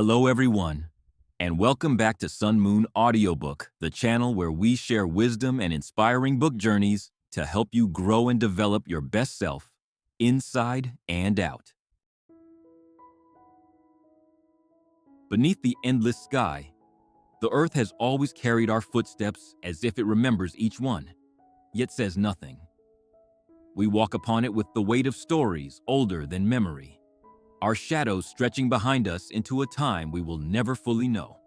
Hello everyone, and welcome back to Sun Moon Audiobook, the channel where we share wisdom and inspiring book journeys to help you grow and develop your best self, inside and out. Beneath the endless sky, the earth has always carried our footsteps as if it remembers each one, yet says nothing. We walk upon it with the weight of stories older than memory, our shadows stretching behind us into a time we will never fully know.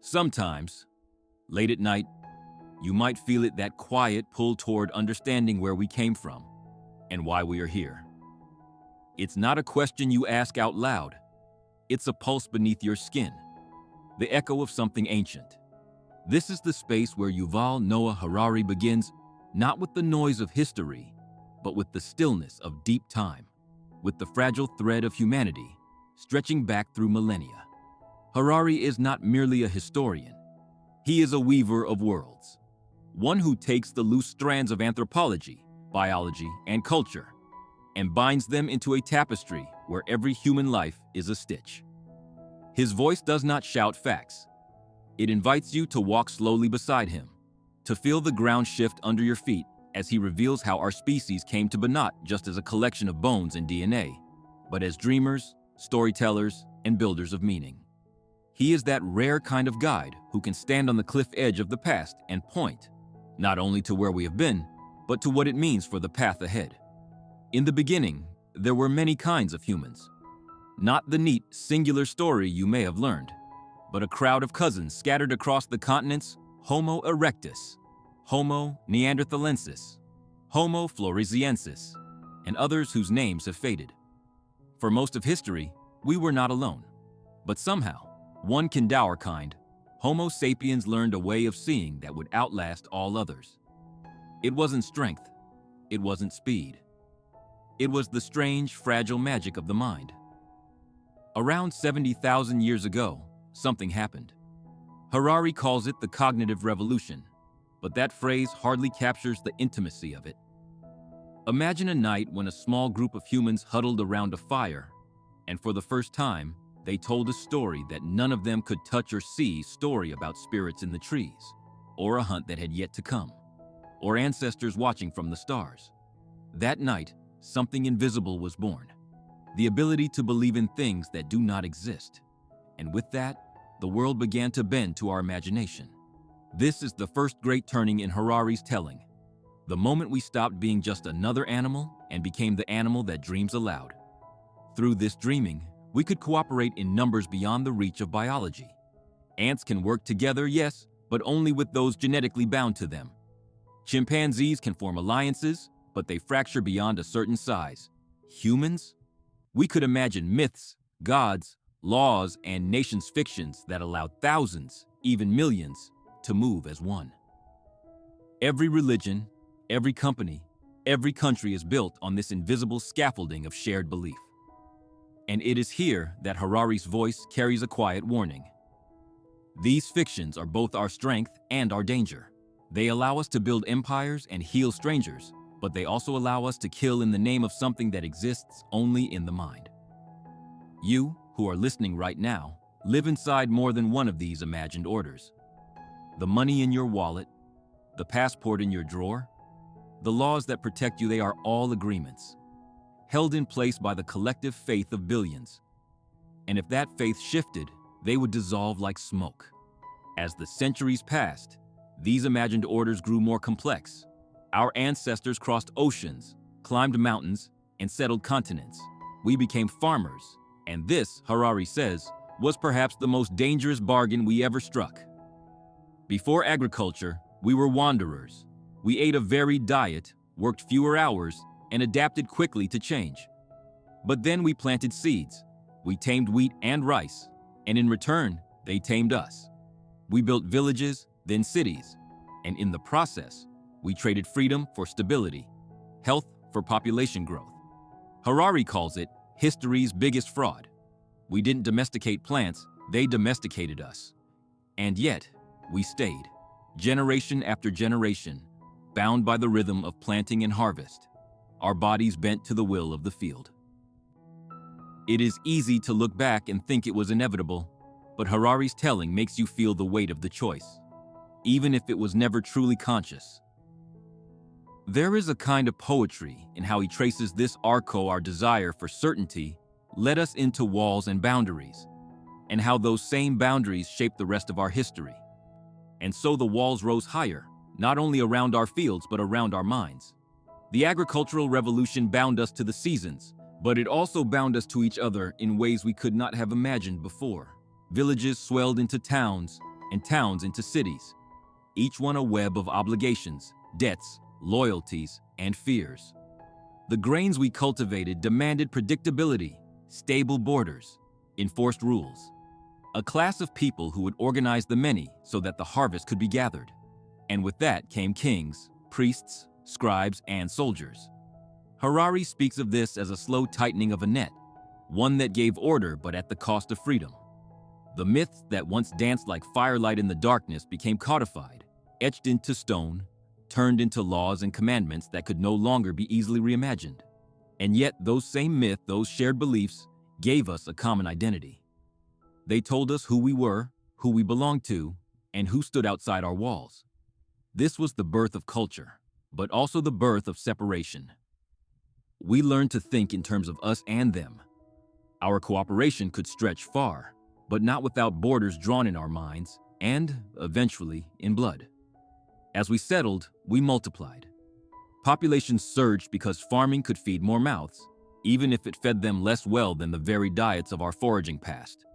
Sometimes, late at night, you might feel it, that quiet pull toward understanding where we came from and why we are here. It's not a question you ask out loud. It's a pulse beneath your skin, the echo of something ancient. This is the space where Yuval Noah Harari begins, not with the noise of history, but with the stillness of deep time, with the fragile thread of humanity stretching back through millennia. Harari is not merely a historian. He is a weaver of worlds, one who takes the loose strands of anthropology, biology, and culture and binds them into a tapestry where every human life is a stitch. His voice does not shout facts. It invites you to walk slowly beside him, to feel the ground shift under your feet as he reveals how our species came to be not just as a collection of bones and DNA, but as dreamers, storytellers, and builders of meaning. He is that rare kind of guide who can stand on the cliff edge of the past and point, not only to where we have been, but to what it means for the path ahead. In the beginning, there were many kinds of humans. Not the neat, singular story you may have learned, but a crowd of cousins scattered across the continents: Homo erectus, Homo neanderthalensis, Homo floresiensis, and others whose names have faded. For most of history, we were not alone. But somehow, one can dour kind, Homo sapiens learned a way of seeing that would outlast all others. It wasn't strength. It wasn't speed. It was the strange, fragile magic of the mind. Around 70,000 years ago, something happened. Harari calls it the cognitive revolution, but that phrase hardly captures the intimacy of it. Imagine a night when a small group of humans huddled around a fire, and for the first time, they told a story that none of them could touch or see, story about spirits in the trees, or a hunt that had yet to come, or ancestors watching from the stars. That night, something invisible was born, the ability to believe in things that do not exist. And with that, the world began to bend to our imagination. This is the first great turning in Harari's telling, the moment we stopped being just another animal and became the animal that dreams aloud. Through this dreaming, we could cooperate in numbers beyond the reach of biology. Ants can work together, yes, but only with those genetically bound to them. Chimpanzees can form alliances, but they fracture beyond a certain size. Humans? We could imagine myths, gods, laws, and nations' fictions that allowed thousands, even millions, to move as one. Every religion, every company, every country is built on this invisible scaffolding of shared belief. And it is here that Harari's voice carries a quiet warning. These fictions are both our strength and our danger. They allow us to build empires and heal strangers, but they also allow us to kill in the name of something that exists only in the mind. You, who are listening right now, live inside more than one of these imagined orders. The money in your wallet, the passport in your drawer, the laws that protect you, they are all agreements, held in place by the collective faith of billions. And if that faith shifted, they would dissolve like smoke. As the centuries passed, these imagined orders grew more complex. Our ancestors crossed oceans, climbed mountains, and settled continents. We became farmers, and this, Harari says, was perhaps the most dangerous bargain we ever struck. Before agriculture, we were wanderers. We ate a varied diet, worked fewer hours, and adapted quickly to change. But then we planted seeds. We tamed wheat and rice, and in return, they tamed us. We built villages, then cities, and in the process, we traded freedom for stability, health for population growth. Harari calls it history's biggest fraud. We didn't domesticate plants, they domesticated us. And yet, we stayed, generation after generation, bound by the rhythm of planting and harvest, our bodies bent to the will of the field. It is easy to look back and think it was inevitable, but Harari's telling makes you feel the weight of the choice, even if it was never truly conscious. There is a kind of poetry in how he traces this arco, our desire for certainty, led us into walls and boundaries, and how those same boundaries shaped the rest of our history. And so the walls rose higher, not only around our fields but around our minds. The agricultural revolution bound us to the seasons, but it also bound us to each other in ways we could not have imagined before. Villages swelled into towns, and towns into cities, each one a web of obligations, debts, loyalties, and fears. The grains we cultivated demanded predictability, stable borders, enforced rules. A class of people who would organize the many so that the harvest could be gathered. And with that came kings, priests, scribes, and soldiers. Harari speaks of this as a slow tightening of a net, one that gave order but at the cost of freedom. The myths that once danced like firelight in the darkness became codified, etched into stone, turned into laws and commandments that could no longer be easily reimagined. And yet those same myths, those shared beliefs, gave us a common identity. They told us who we were, who we belonged to, and who stood outside our walls. This was the birth of culture, but also the birth of separation. We learned to think in terms of us and them. Our cooperation could stretch far, but not without borders drawn in our minds and, eventually, in blood. As we settled, we multiplied. Populations surged because farming could feed more mouths, even if it fed them less well than the very diets of our foraging past.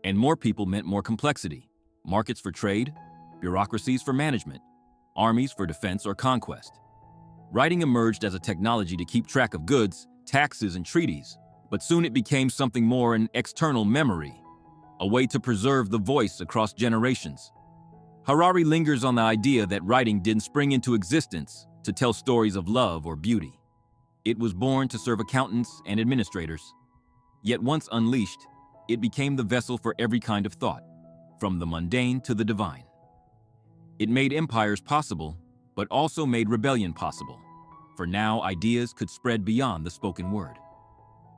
And more people meant more complexity, markets for trade, bureaucracies for management, armies for defense or conquest. Writing emerged as a technology to keep track of goods, taxes, and treaties, but soon it became something more, an external memory, a way to preserve the voice across generations. Harari lingers on the idea that writing didn't spring into existence to tell stories of love or beauty. It was born to serve accountants and administrators. Yet once unleashed, it became the vessel for every kind of thought, from the mundane to the divine. It made empires possible, but also made rebellion possible, for now ideas could spread beyond the spoken word.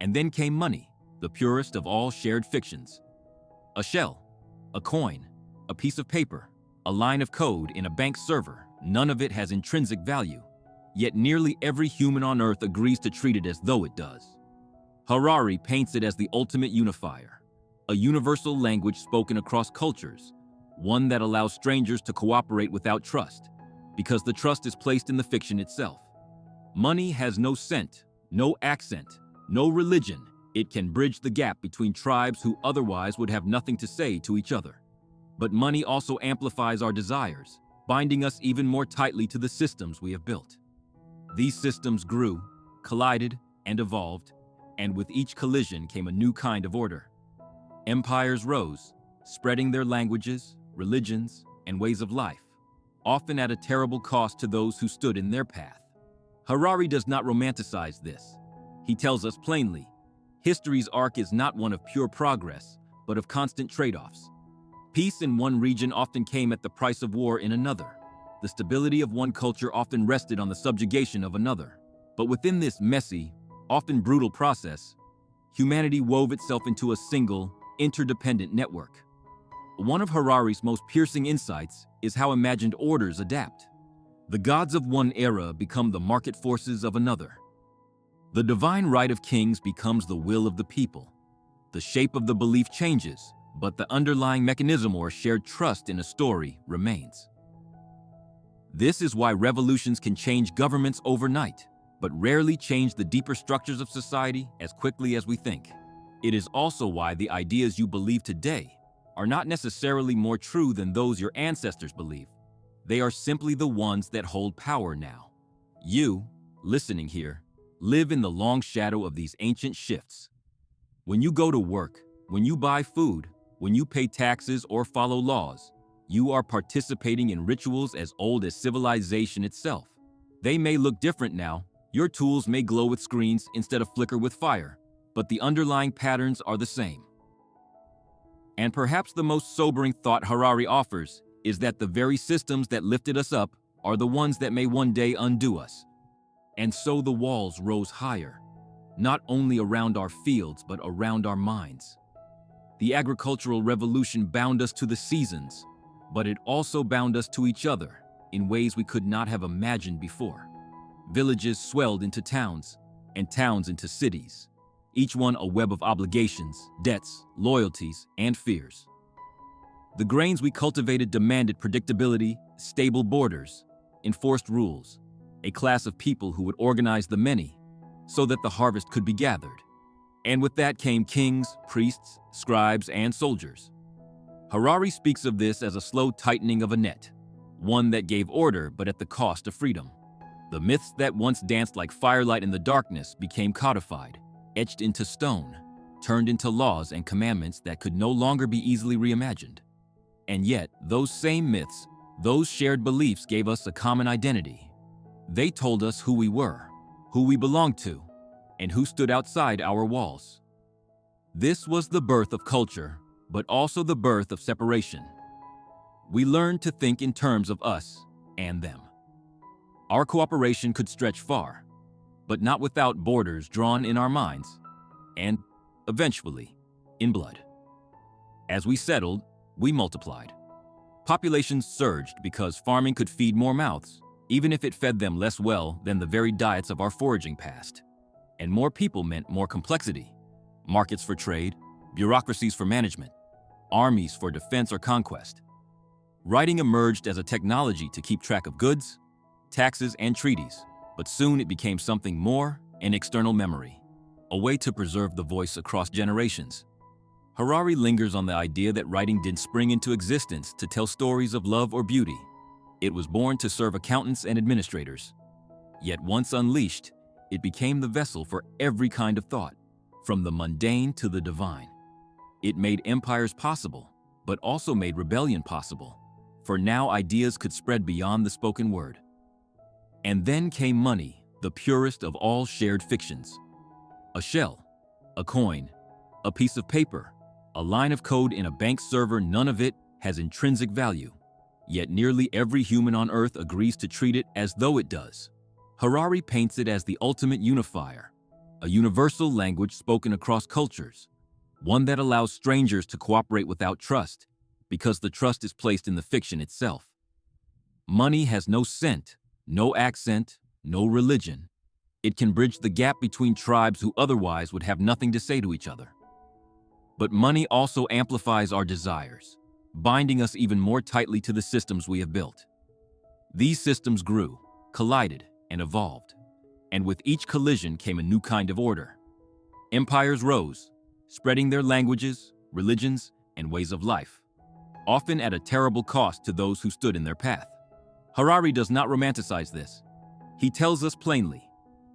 And then came money, the purest of all shared fictions. A shell, a coin, a piece of paper, a line of code in a bank server, none of it has intrinsic value, yet nearly every human on earth agrees to treat it as though it does. Harari paints it as the ultimate unifier, a universal language spoken across cultures, one that allows strangers to cooperate without trust, because the trust is placed in the fiction itself. Money has no scent, no accent, no religion. It can bridge the gap between tribes who otherwise would have nothing to say to each other. But money also amplifies our desires, binding us even more tightly to the systems we have built. These systems grew, collided, and evolved, and with each collision came a new kind of order. Empires rose, spreading their languages, religions, and ways of life, often at a terrible cost to those who stood in their path. Harari does not romanticize this. He tells us plainly, history's arc is not one of pure progress, but of constant trade-offs. Peace in one region often came at the price of war in another. The stability of one culture often rested on the subjugation of another. But within this messy, often brutal process, humanity wove itself into a single, interdependent network. One of Harari's most piercing insights is how imagined orders adapt. The gods of one era become the market forces of another. The divine right of kings becomes the will of the people. The shape of the belief changes, but the underlying mechanism or shared trust in a story remains. This is why revolutions can change governments overnight, but rarely change the deeper structures of society as quickly as we think. It is also why the ideas you believe today are not necessarily more true than those your ancestors believed. They are simply the ones that hold power now. You, listening here, live in the long shadow of these ancient shifts. When you go to work, when you buy food, when you pay taxes or follow laws, you are participating in rituals as old as civilization itself. They may look different now. Your tools may glow with screens instead of flicker with fire, but the underlying patterns are the same. And perhaps the most sobering thought Harari offers is that the very systems that lifted us up are the ones that may one day undo us. And so the walls rose higher. not only around our fields but around our minds. The agricultural revolution bound us to the seasons, but it also bound us to each other in ways we could not have imagined before. Villages swelled into towns, and towns into cities, each one a web of obligations, debts, loyalties, and fears. The grains we cultivated demanded predictability, stable borders, enforced rules, a class of people who would organize the many so that the harvest could be gathered. And with that came kings, priests, scribes, and soldiers. Harari speaks of this as a slow tightening of a net, one that gave order but at the cost of freedom. The myths that once danced like firelight in the darkness became codified, etched into stone, turned into laws and commandments that could no longer be easily reimagined. And yet, those same myths, those shared beliefs gave us a common identity. They told us who we were, who we belonged to, and who stood outside our walls. This was the birth of culture, but also the birth of separation. We learned to think in terms of us and them. Our cooperation could stretch far, but not without borders drawn in our minds, and, eventually, in blood. As we settled, we multiplied. Populations surged because farming could feed more mouths, even if it fed them less well than the very diets of our foraging past. And more people meant more complexity. Markets for trade, bureaucracies for management, armies for defense or conquest. Writing emerged as a technology to keep track of goods, taxes, and treaties, but soon it became something more, an external memory, a way to preserve the voice across generations. Harari lingers on the idea that writing didn't spring into existence to tell stories of love or beauty. It was born to serve accountants and administrators. Yet once unleashed, it became the vessel for every kind of thought, from the mundane to the divine. It made empires possible, but also made rebellion possible, for now ideas could spread beyond the spoken word. And then came money, the purest of all shared fictions. A shell, a coin, a piece of paper, a line of code in a bank server, none of it has intrinsic value. Yet nearly every human on Earth agrees to treat it as though it does. Harari paints it as the ultimate unifier, a universal language spoken across cultures, one that allows strangers to cooperate without trust, because the trust is placed in the fiction itself. Money has no scent, no accent, no religion. It can bridge the gap between tribes who otherwise would have nothing to say to each other. But money also amplifies our desires, binding us even more tightly to the systems we have built. These systems grew, collided, and evolved, and with each collision came a new kind of order. Empires rose, spreading their languages, religions, and ways of life, often at a terrible cost to those who stood in their path. Harari does not romanticize this. He tells us plainly,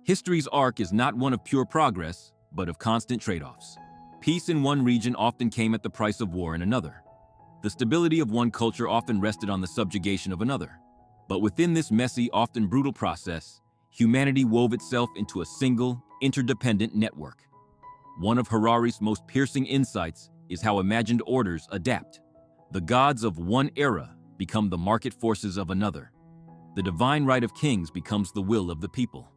history's arc is not one of pure progress, but of constant trade-offs. Peace in one region often came at the price of war in another. The stability of one culture often rested on the subjugation of another. But within this messy, often brutal process, humanity wove itself into a single, interdependent network. One of Harari's most piercing insights is how imagined orders adapt. The gods of one era become the market forces of another. The divine right of kings becomes the will of the people.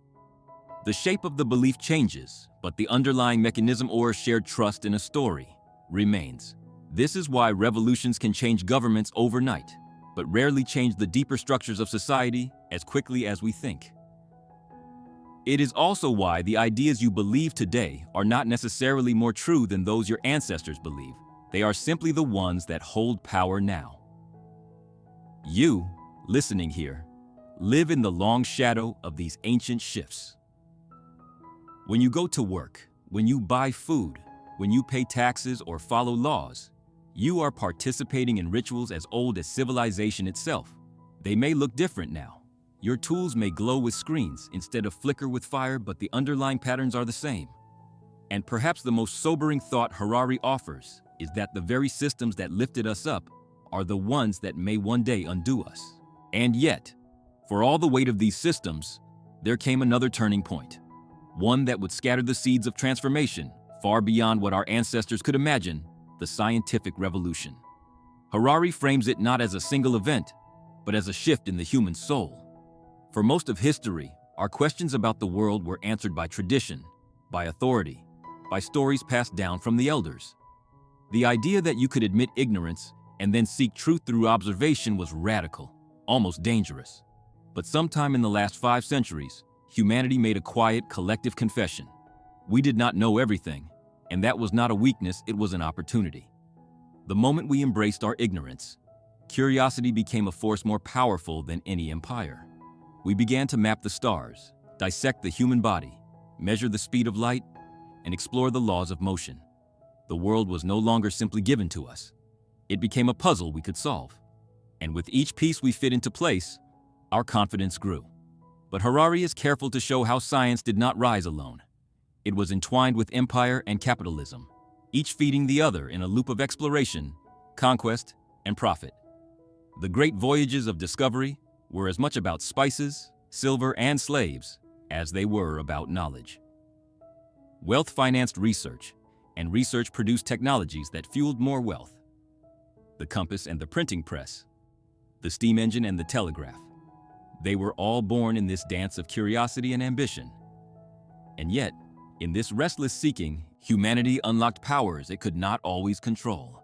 The shape of the belief changes, but the underlying mechanism or shared trust in a story remains. This is why revolutions can change governments overnight, but rarely change the deeper structures of society as quickly as we think. It is also why the ideas you believe today are not necessarily more true than those your ancestors believed. They are simply the ones that hold power now. You, listening here, live in the long shadow of these ancient shifts. When you go to work, when you buy food, when you pay taxes or follow laws, you are participating in rituals as old as civilization itself. They may look different now. Your tools may glow with screens instead of flicker with fire, but the underlying patterns are the same. And perhaps the most sobering thought Harari offers is that the very systems that lifted us up are the ones that may one day undo us. And yet, for all the weight of these systems, there came another turning point. One that would scatter the seeds of transformation far beyond what our ancestors could imagine, the scientific revolution. Harari frames it not as a single event, but as a shift in the human soul. For most of history, our questions about the world were answered by tradition, by authority, by stories passed down from the elders. The idea that you could admit ignorance and then seek truth through observation was radical, almost dangerous. But sometime in the last 5 centuries, humanity made a quiet, collective confession. We did not know everything, and that was not a weakness, it was an opportunity. The moment we embraced our ignorance, curiosity became a force more powerful than any empire. We began to map the stars, dissect the human body, measure the speed of light, and explore the laws of motion. The world was no longer simply given to us. It became a puzzle we could solve. And with each piece we fit into place, our confidence grew. But Harari is careful to show how science did not rise alone. It was entwined with empire and capitalism, each feeding the other in a loop of exploration, conquest, and profit. The great voyages of discovery were as much about spices, silver, and slaves as they were about knowledge. Wealth financed research, and research produced technologies that fueled more wealth. The compass and the printing press, the steam engine and the telegraph. They were all born in this dance of curiosity and ambition. And yet, in this restless seeking, humanity unlocked powers it could not always control.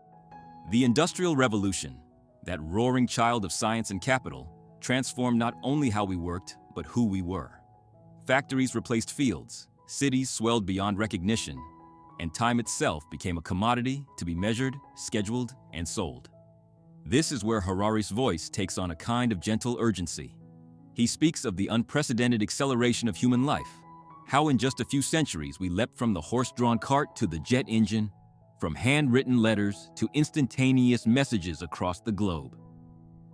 The Industrial Revolution, that roaring child of science and capital, transformed not only how we worked, but who we were. Factories replaced fields, cities swelled beyond recognition, and time itself became a commodity to be measured, scheduled, and sold. This is where Harari's voice takes on a kind of gentle urgency. He speaks of the unprecedented acceleration of human life, how in just a few centuries we leapt from the horse-drawn cart to the jet engine, from handwritten letters to instantaneous messages across the globe.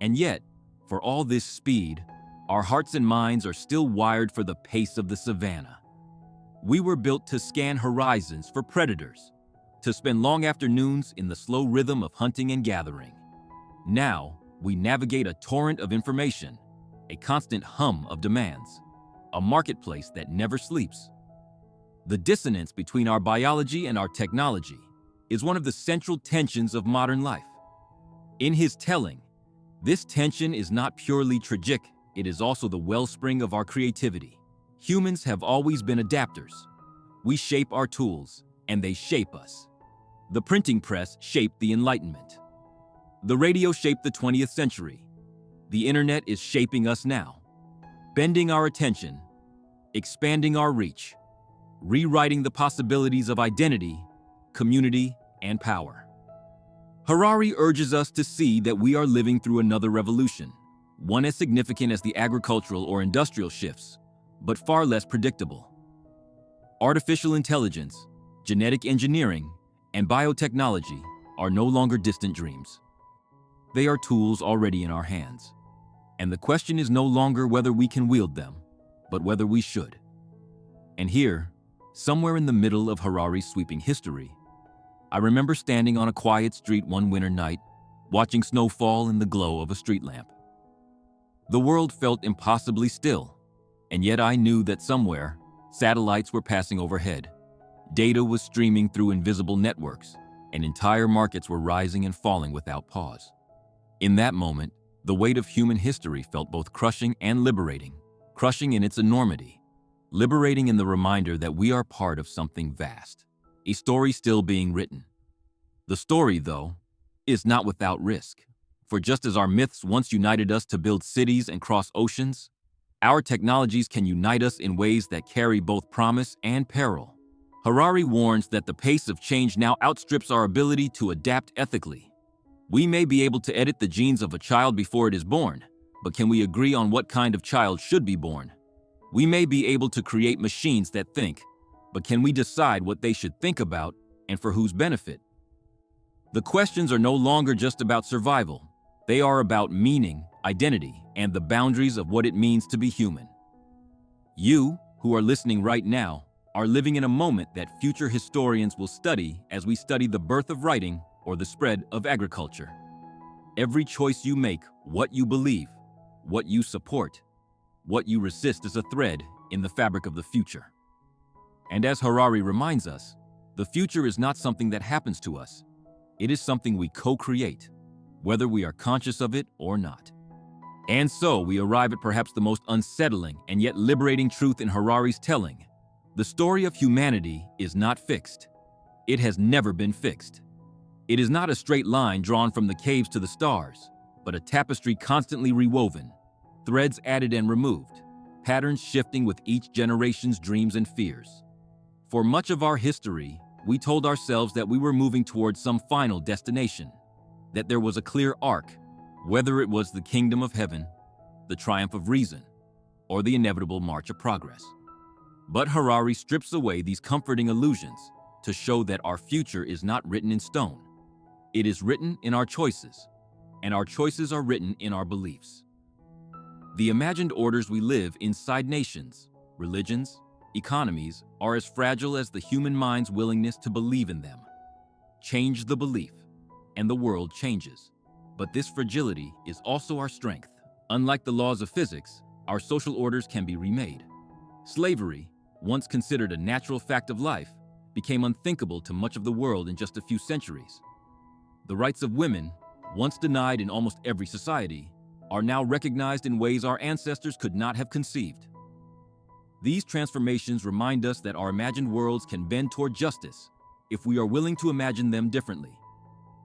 And yet, for all this speed, our hearts and minds are still wired for the pace of the savannah. We were built to scan horizons for predators, to spend long afternoons in the slow rhythm of hunting and gathering. Now, we navigate a torrent of information, a constant hum of demands, a marketplace that never sleeps. The dissonance between our biology and our technology is one of the central tensions of modern life. In his telling, this tension is not purely tragic, it is also the wellspring of our creativity. Humans have always been adapters. We shape our tools, and they shape us. The printing press shaped the Enlightenment. The radio shaped the 20th century. The internet is shaping us now, bending our attention, expanding our reach, rewriting the possibilities of identity, community, and power. Harari urges us to see that we are living through another revolution, one as significant as the agricultural or industrial shifts, but far less predictable. Artificial intelligence, genetic engineering, and biotechnology are no longer distant dreams. They are tools already in our hands. And the question is no longer whether we can wield them, but whether we should. And here, somewhere in the middle of Harari's sweeping history, I remember standing on a quiet street one winter night, watching snow fall in the glow of a street lamp. The world felt impossibly still, and yet I knew that somewhere, satellites were passing overhead. Data was streaming through invisible networks, and entire markets were rising and falling without pause. In that moment, the weight of human history felt both crushing and liberating, crushing in its enormity, liberating in the reminder that we are part of something vast, a story still being written. The story, though, is not without risk, for just as our myths once united us to build cities and cross oceans, our technologies can unite us in ways that carry both promise and peril. Harari warns that the pace of change now outstrips our ability to adapt ethically. We may be able to edit the genes of a child before it is born, but can we agree on what kind of child should be born? We may be able to create machines that think, but can we decide what they should think about and for whose benefit? The questions are no longer just about survival. They are about meaning, identity, and the boundaries of what it means to be human. You, who are listening right now, are living in a moment that future historians will study as we study the birth of writing or the spread of agriculture. Every choice you make, what you believe, what you support, what you resist is a thread in the fabric of the future. And as Harari reminds us, the future is not something that happens to us. It is something we co-create, whether we are conscious of it or not. And so we arrive at perhaps the most unsettling and yet liberating truth in Harari's telling. The story of humanity is not fixed. It has never been fixed. It is not a straight line drawn from the caves to the stars, but a tapestry constantly rewoven, threads added and removed, patterns shifting with each generation's dreams and fears. For much of our history, we told ourselves that we were moving towards some final destination, that there was a clear arc, whether it was the kingdom of heaven, the triumph of reason, or the inevitable march of progress. But Harari strips away these comforting illusions to show that our future is not written in stone. It is written in our choices, and our choices are written in our beliefs. The imagined orders we live inside nations, religions, economies are as fragile as the human mind's willingness to believe in them. Change the belief, and the world changes. But this fragility is also our strength. Unlike the laws of physics, our social orders can be remade. Slavery, once considered a natural fact of life, became unthinkable to much of the world in just a few centuries. The rights of women, once denied in almost every society, are now recognized in ways our ancestors could not have conceived. These transformations remind us that our imagined worlds can bend toward justice if we are willing to imagine them differently.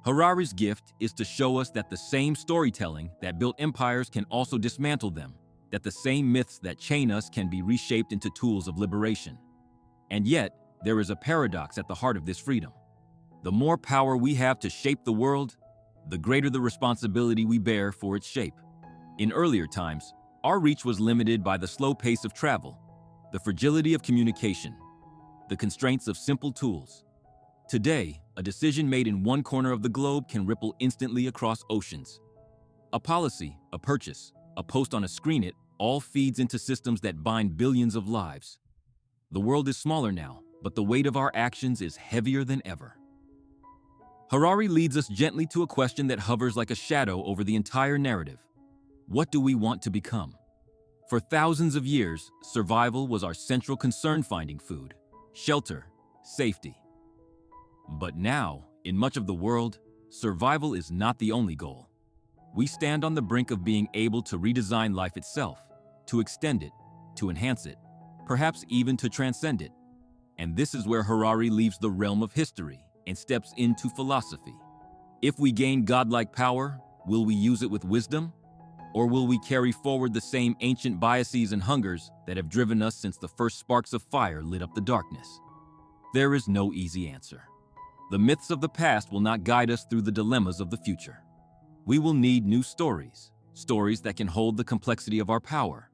Harari's gift is to show us that the same storytelling that built empires can also dismantle them, that the same myths that chain us can be reshaped into tools of liberation. And yet, there is a paradox at the heart of this freedom. The more power we have to shape the world, the greater the responsibility we bear for its shape. In earlier times, our reach was limited by the slow pace of travel, the fragility of communication, the constraints of simple tools. Today, a decision made in one corner of the globe can ripple instantly across oceans. A policy, a purchase, a post on a screen, it all feeds into systems that bind billions of lives. The world is smaller now, but the weight of our actions is heavier than ever. Harari leads us gently to a question that hovers like a shadow over the entire narrative. What do we want to become? For thousands of years, survival was our central concern, finding food, shelter, safety. But now, in much of the world, survival is not the only goal. We stand on the brink of being able to redesign life itself, to extend it, to enhance it, perhaps even to transcend it. And this is where Harari leaves the realm of history and steps into philosophy. If we gain godlike power, will we use it with wisdom? Or will we carry forward the same ancient biases and hungers that have driven us since the first sparks of fire lit up the darkness? There is no easy answer. The myths of the past will not guide us through the dilemmas of the future. We will need new stories, stories that can hold the complexity of our power,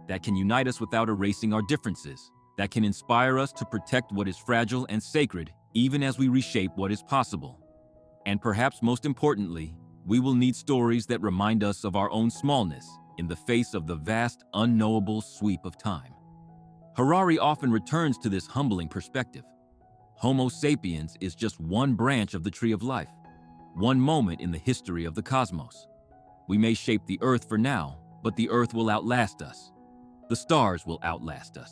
that can unite us without erasing our differences, that can inspire us to protect what is fragile and sacred even as we reshape what is possible. And perhaps most importantly, we will need stories that remind us of our own smallness in the face of the vast, unknowable sweep of time. Harari often returns to this humbling perspective. Homo sapiens is just one branch of the tree of life, one moment in the history of the cosmos. We may shape the earth for now, but the earth will outlast us. The stars will outlast us.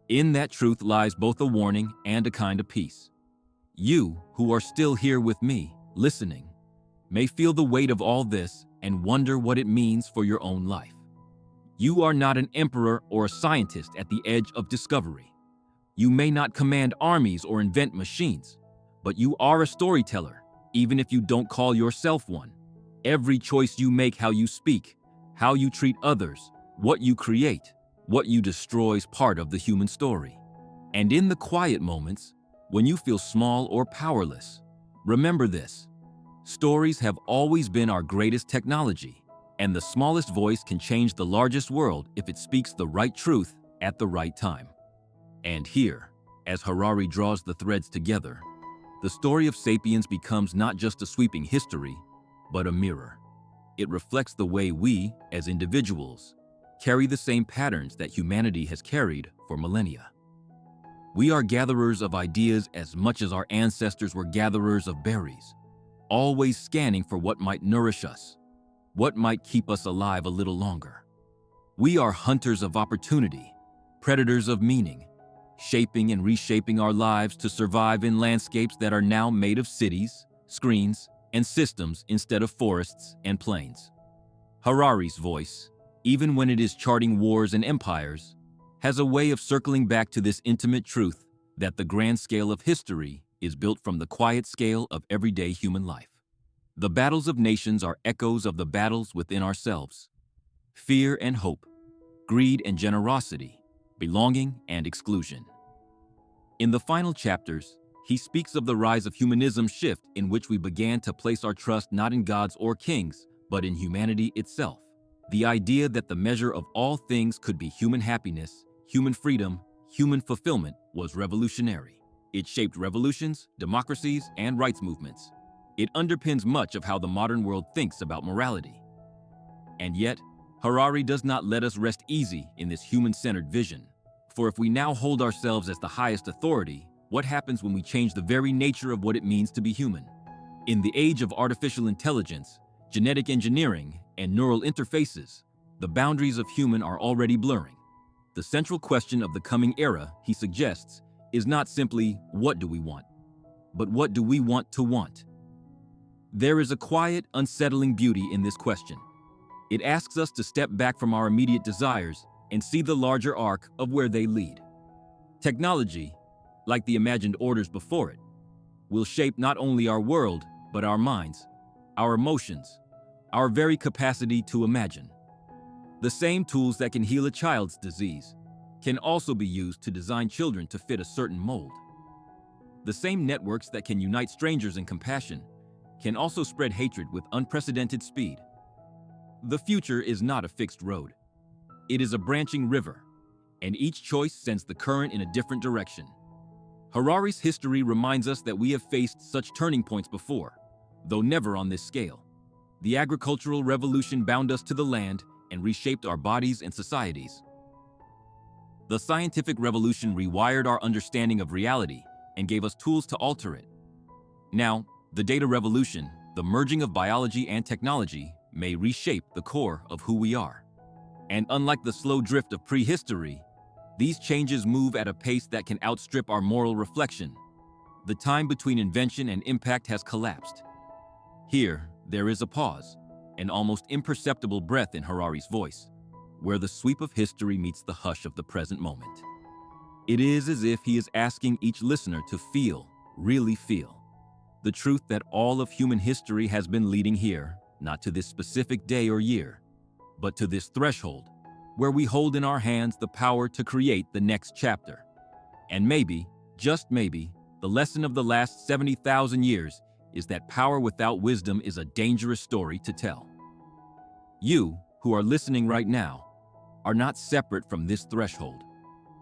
In that truth lies both a warning and a kind of peace. You, who are still here with me, listening, may feel the weight of all this and wonder what it means for your own life. You are not an emperor or a scientist at the edge of discovery. You may not command armies or invent machines, but you are a storyteller, even if you don't call yourself one. Every choice you make, how you speak, how you treat others, what you create, what you destroy is part of the human story. And in the quiet moments, when you feel small or powerless, remember this. Stories have always been our greatest technology, and the smallest voice can change the largest world if it speaks the right truth at the right time. And here, as Harari draws the threads together, the story of Sapiens becomes not just a sweeping history, but a mirror. It reflects the way we, as individuals, carry the same patterns that humanity has carried for millennia. We are gatherers of ideas as much as our ancestors were gatherers of berries, always scanning for what might nourish us, what might keep us alive a little longer. We are hunters of opportunity, predators of meaning, shaping and reshaping our lives to survive in landscapes that are now made of cities, screens, and systems instead of forests and plains. Harari's voice, even when it is charting wars and empires, has a way of circling back to this intimate truth that the grand scale of history is built from the quiet scale of everyday human life. The battles of nations are echoes of the battles within ourselves. Fear and hope, greed and generosity, belonging and exclusion. In the final chapters, he speaks of the rise of humanism's shift in which we began to place our trust not in gods or kings, but in humanity itself. The idea that the measure of all things could be human happiness, human freedom, human fulfillment was revolutionary. It shaped revolutions, democracies, and rights movements. It underpins much of how the modern world thinks about morality. And yet, Harari does not let us rest easy in this human-centered vision. For if we now hold ourselves as the highest authority, what happens when we change the very nature of what it means to be human? In the age of artificial intelligence, genetic engineering, and neural interfaces, the boundaries of human are already blurring. The central question of the coming era, he suggests, is not simply what do we want, but what do we want to want? There is a quiet, unsettling beauty in this question. It asks us to step back from our immediate desires and see the larger arc of where they lead. Technology, like the imagined orders before it, will shape not only our world, but our minds, our emotions, our very capacity to imagine. The same tools that can heal a child's disease can also be used to design children to fit a certain mold. The same networks that can unite strangers in compassion can also spread hatred with unprecedented speed. The future is not a fixed road. It is a branching river, and each choice sends the current in a different direction. Harari's history reminds us that we have faced such turning points before, though never on this scale. The agricultural revolution bound us to the land and reshaped our bodies and societies. The scientific revolution rewired our understanding of reality and gave us tools to alter it. Now, the data revolution, the merging of biology and technology, may reshape the core of who we are. And unlike the slow drift of prehistory, these changes move at a pace that can outstrip our moral reflection. The time between invention and impact has collapsed. Here, there is a pause, an almost imperceptible breath in Harari's voice, where the sweep of history meets the hush of the present moment. It is as if he is asking each listener to feel, really feel, the truth that all of human history has been leading here, not to this specific day or year, but to this threshold, where we hold in our hands the power to create the next chapter. And maybe, just maybe, the lesson of the last 70,000 years is that power without wisdom is a dangerous story to tell. You, who are listening right now, are not separate from this threshold.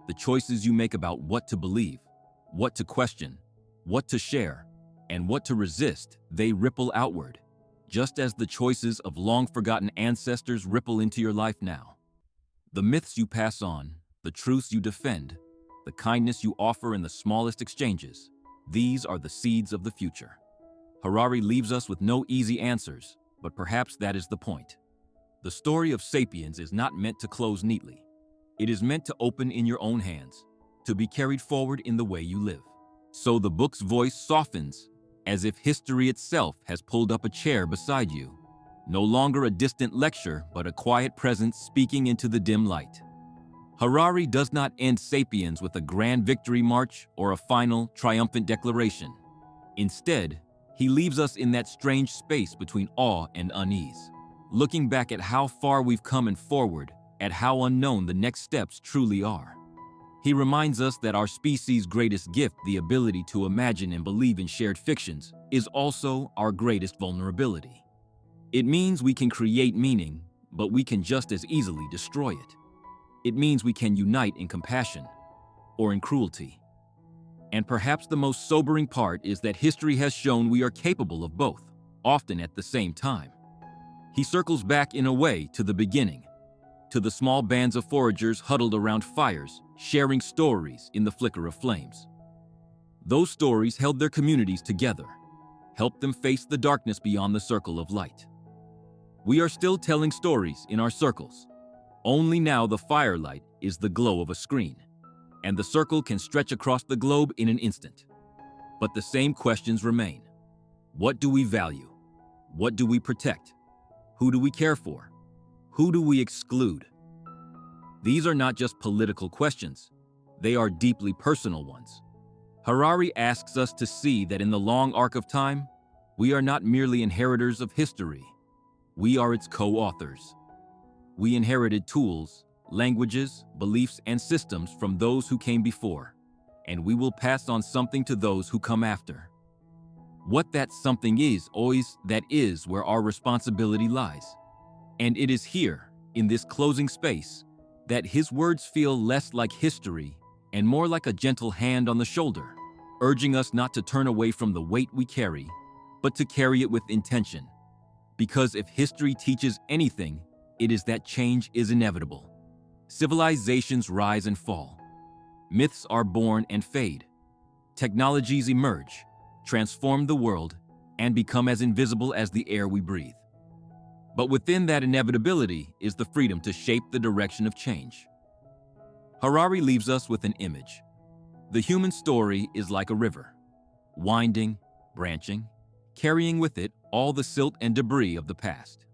The choices you make about what to believe, what to question, what to share, and what to resist, they ripple outward, just as the choices of long-forgotten ancestors ripple into your life now. The myths you pass on, the truths you defend, the kindness you offer in the smallest exchanges, these are the seeds of the future. Harari leaves us with no easy answers, but perhaps that is the point. The story of Sapiens is not meant to close neatly. It is meant to open in your own hands, to be carried forward in the way you live. So the book's voice softens, as if history itself has pulled up a chair beside you. No longer a distant lecture, but a quiet presence speaking into the dim light. Harari does not end Sapiens with a grand victory march or a final, triumphant declaration. Instead, he leaves us in that strange space between awe and unease, looking back at how far we've come and forward, at how unknown the next steps truly are. He reminds us that our species' greatest gift, the ability to imagine and believe in shared fictions, is also our greatest vulnerability. It means we can create meaning, but we can just as easily destroy it. It means we can unite in compassion or in cruelty. And perhaps the most sobering part is that history has shown we are capable of both, often at the same time. He circles back in a way to the beginning, to the small bands of foragers huddled around fires, sharing stories in the flicker of flames. Those stories held their communities together, helped them face the darkness beyond the circle of light. We are still telling stories in our circles, only now the firelight is the glow of a screen, and the circle can stretch across the globe in an instant. But the same questions remain. What do we value? What do we protect? Who do we care for? Who do we exclude? These are not just political questions. They are deeply personal ones. Harari asks us to see that in the long arc of time, we are not merely inheritors of history. We are its co-authors. We inherited tools, languages, beliefs, and systems from those who came before, and we will pass on something to those who come after. What that something is where our responsibility lies. And it is here, in this closing space, that his words feel less like history and more like a gentle hand on the shoulder, urging us not to turn away from the weight we carry, but to carry it with intention. Because if history teaches anything, it is that change is inevitable. Civilizations rise and fall. Myths are born and fade. Technologies emerge, transform the world, and become as invisible as the air we breathe. But within that inevitability is the freedom to shape the direction of change. Harari leaves us with an image. The human story is like a river, winding, branching, carrying with it all the silt and debris of the past.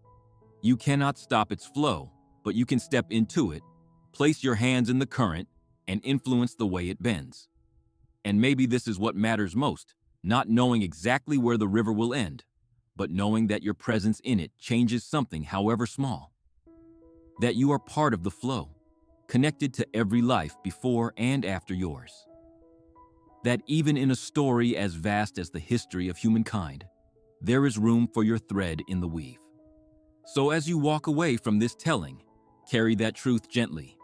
You cannot stop its flow, but you can step into it, place your hands in the current, and influence the way it bends. And maybe this is what matters most, not knowing exactly where the river will end, but knowing that your presence in it changes something, however small. That you are part of the flow, connected to every life before and after yours. That even in a story as vast as the history of humankind, there is room for your thread in the weave. So as you walk away from this telling, carry that truth gently.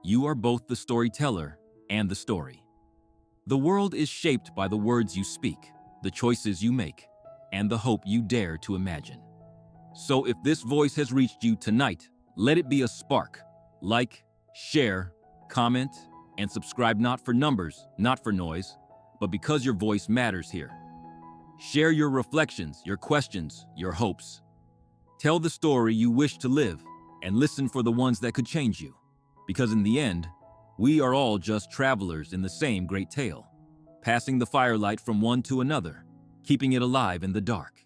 You are both the storyteller and the story. The world is shaped by the words you speak, the choices you make, and the hope you dare to imagine. So if this voice has reached you tonight, let it be a spark. Like, share, comment, and subscribe, not for numbers, not for noise, but because your voice matters here. Share your reflections, your questions, your hopes. Tell the story you wish to live, and listen for the ones that could change you. Because in the end, we are all just travelers in the same great tale, passing the firelight from one to another, keeping it alive in the dark.